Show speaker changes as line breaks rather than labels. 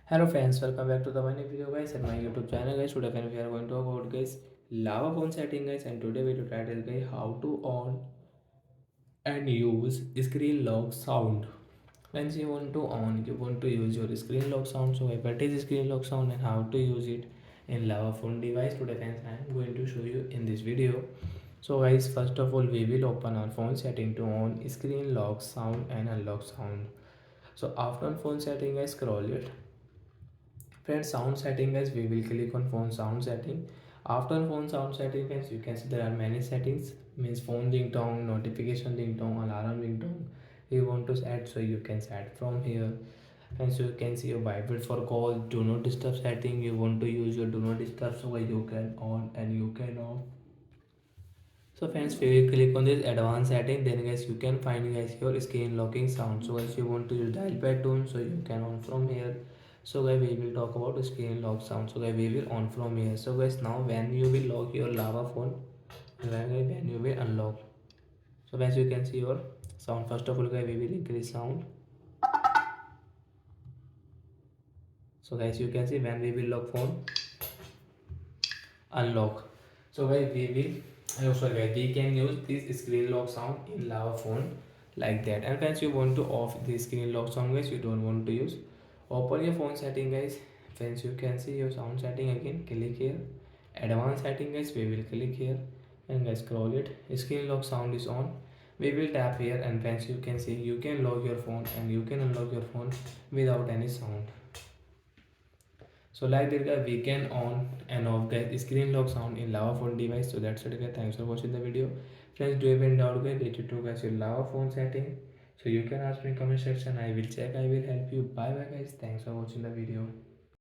Hello friends, welcome back to the one new video guys at my YouTube channel guys. Today again we are going to talk about guys lava phone setting guys, and today we will try to tell guys how to on and use screen lock sound. Once you want to on, you want to use your screen lock sound. So what is screen lock sound and how to use it in lava phone device? Today friends I am going to show you in this video. So guys, first of all we will open our phone setting to on screen lock sound and unlock sound. So after on phone setting I scroll it. Friends, sound setting guys, we will click on phone sound setting. After phone sound setting guys, you can see there are many settings, means phone ringtone, notification ringtone, alarm ringtone you want to set, so you can set from here. And so you can see your vibrate for call, do not disturb setting, you want to use your do not disturb, so you can on and you can off. So friends, if you click on this advanced setting, then guys you can find guys your screen locking sound. So guys you want to use dial pad tone, so you can on from here. So guys we will talk about screen lock sound. So guys we will on from here. So guys now when you will lock your lava phone, when you will unlock. So guys you can see your sound. First of all guys we will increase sound. So guys you can see when we will lock phone, unlock. So guys we will sorry guys, we can use this screen lock sound in lava phone like that. And once you want to off the screen lock sound guys, you don't want to use, open your phone setting guys. Once you can see your sound setting, again click here, advanced setting guys, we will click here and guys scroll it, screen lock sound is on, we will tap here. And once you can see, you can lock your phone and you can unlock your phone without any sound. So like that guys, we can on and off guys screen lock sound in lava phone device. So that's it guys, thanks for watching the video. Friends, do you have any doubt guys related to guys your lava phone setting, so you can ask me in comment section, I will check, I will help you. Bye bye guys, thanks for watching the video.